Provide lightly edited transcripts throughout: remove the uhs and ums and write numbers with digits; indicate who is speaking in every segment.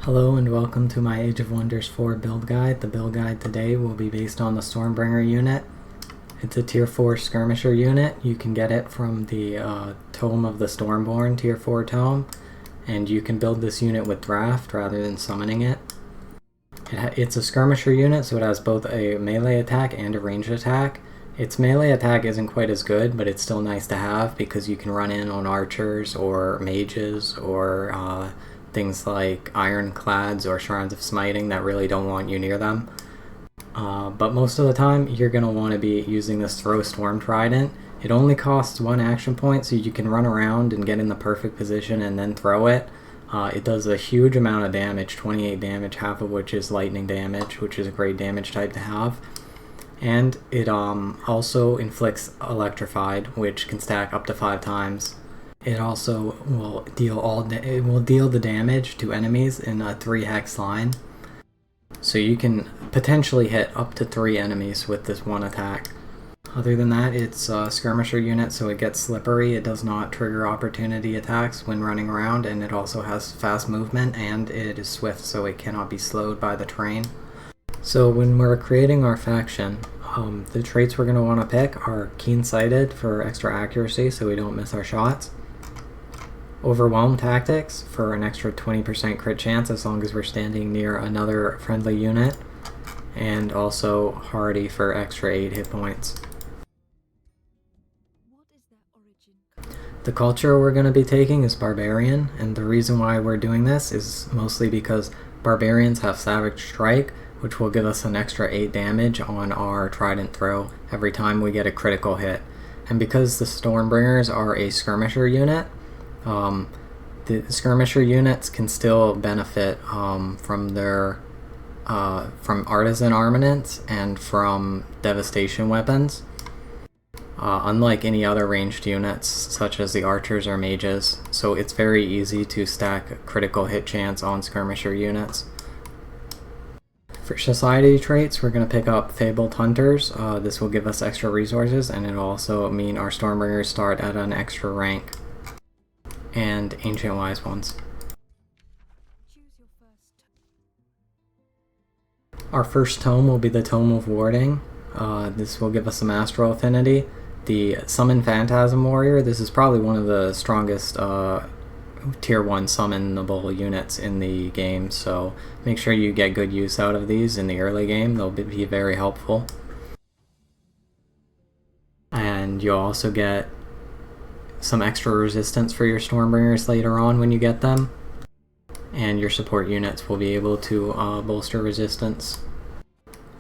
Speaker 1: Hello and welcome to my Age of Wonders 4 build guide. The build guide today will be based on the Stormbringer unit. It's a tier 4 skirmisher unit. You can get it from the Tome of the Stormborn tier 4 tome, and you can build this unit with draft rather than summoning it. It's a skirmisher unit, so it has both a melee attack and a ranged attack. Its melee attack isn't quite as good, but it's still nice to have because you can run in on archers or mages or things like ironclads or shrines of smiting that really don't want you near them. But most of the time you're going to want to be using this throw storm trident. It only costs 1 action point, so you can run around and get in the perfect position and then throw it. It does a huge amount of damage, 28 damage, half of which is lightning damage, which is a great damage type to have. And it also inflicts electrified, which can stack up to 5 times. It also will deal the damage to enemies in a 3 hex line. So you can potentially hit up to 3 enemies with this one attack. Other than that, it's a skirmisher unit, so it gets slippery. It does not trigger opportunity attacks when running around, and it also has fast movement, and it is swift, so it cannot be slowed by the terrain. So when we're creating our faction, the traits we're going to want to pick are keen-sighted for extra accuracy so we don't miss our shots. Overwhelm tactics for an extra 20% crit chance as long as we're standing near another friendly unit, and also hardy for extra 8 hit points. The culture we're going to be taking is barbarian, and the reason why we're doing this is mostly because barbarians have savage strike, which will give us an extra 8 damage on our trident throw every time we get a critical hit. And because the Stormbringers are a skirmisher unit, the skirmisher units can still benefit from their from artisan armaments and from devastation weapons, unlike any other ranged units such as the archers or mages. So it's very easy to stack a critical hit chance on skirmisher units. For society traits, we're going to pick up Fabled Hunters. This will give us extra resources, and it'll also mean our Stormbringers start at an extra rank. And Ancient Wise Ones. Our first tome will be the Tome of Warding. This will give us some astral affinity. The Summon Phantasm Warrior, this is probably one of the strongest tier 1 summonable units in the game, so make sure you get good use out of these in the early game. They'll be very helpful. And you'll also get some extra resistance for your Stormbringers later on when you get them, and your support units will be able to bolster resistance.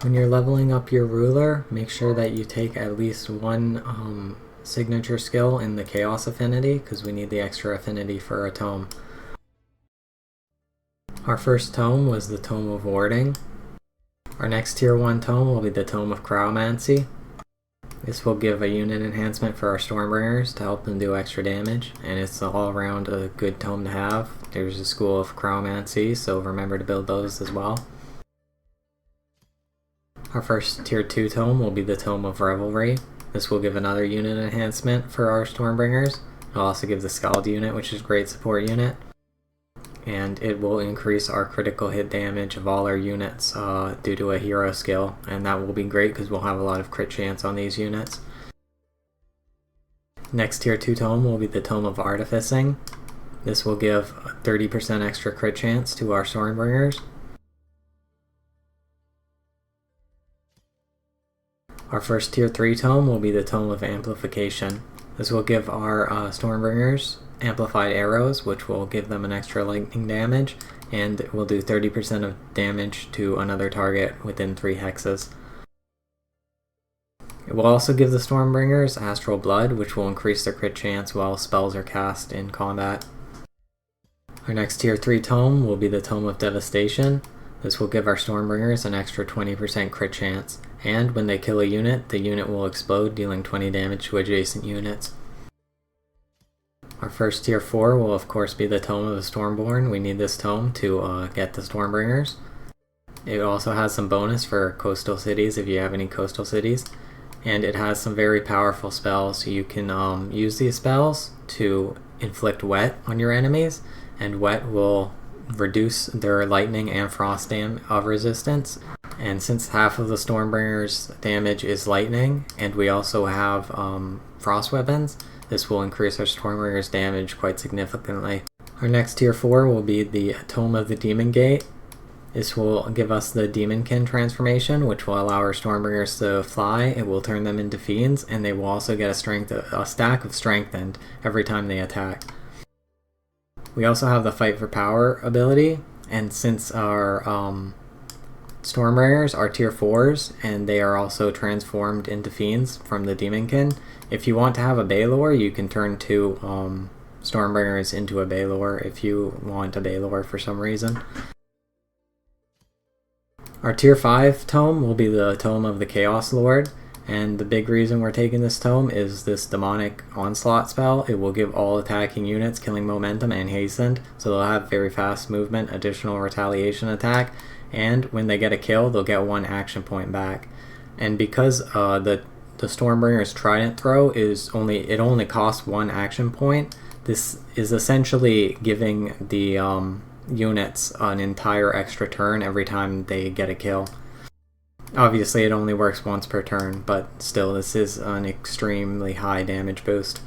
Speaker 1: When you're leveling up your ruler, make sure that you take at least 1 signature skill in the Chaos Affinity, because we need the extra affinity for a tome. Our first tome was the Tome of Warding. Our next tier 1 tome will be the Tome of Cryomancy. This will give a unit enhancement for our Stormbringers to help them do extra damage, and it's all around a good tome to have. There's a school of Cryomancy, so remember to build those as well. Our first tier 2 tome will be the Tome of Revelry. This will give another unit enhancement for our Stormbringers. It'll also give the Scald unit, which is a great support unit. And it will increase our critical hit damage of all our units due to a hero skill, and that will be great because we'll have a lot of crit chance on these units. Next tier 2 tome will be the Tome of Artificing. This will give 30% extra crit chance to our Stormbringers. Our first tier 3 tome will be the Tome of Amplification. This will give our Stormbringers amplified arrows, which will give them an extra lightning damage, and will do 30% of damage to another target within 3 hexes. It will also give the Stormbringers Astral Blood, which will increase their crit chance while spells are cast in combat. Our next tier 3 tome will be the Tome of Devastation. This will give our Stormbringers an extra 20% crit chance, and when they kill a unit, the unit will explode, dealing 20 damage to adjacent units. Our first tier 4 will of course be the Tome of the Stormborn. We need this tome to get the Stormbringers. It also has some bonus for coastal cities if you have any coastal cities, and it has some very powerful spells. You can use these spells to inflict wet on your enemies, and wet will reduce their lightning and frost resistance. And since half of the Stormbringers damage is lightning, and we also have frost weapons, this will increase our Stormbringers damage quite significantly. Our next tier 4 will be the Tome of the Demon Gate. This will give us the Demonkin transformation, which will allow our Stormbringers to fly. It will turn them into fiends, and they will also get a stack of strengthened every time they attack. We also have the Fight for Power ability, and since our Stormbringers are tier 4s, and they are also transformed into fiends from the Demonkin, if you want to have a Balor, you can turn 2 Stormbringers into a Balor if you want a Balor for some reason. Our tier 5 tome will be the Tome of the Chaos Lord, and the big reason we're taking this tome is this Demonic Onslaught spell. It will give all attacking units killing momentum and hastened, so they'll have very fast movement, additional retaliation attack, and when they get a kill, they'll get 1 action point back. And because the Stormbringer's Trident Throw only costs 1 action point, this is essentially giving the units an entire extra turn every time they get a kill. Obviously it only works once per turn, but still this is an extremely high damage boost.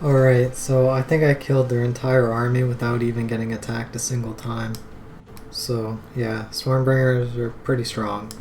Speaker 1: Alright, so I think I killed their entire army without even getting attacked a single time. So, yeah, Stormbringers are pretty strong.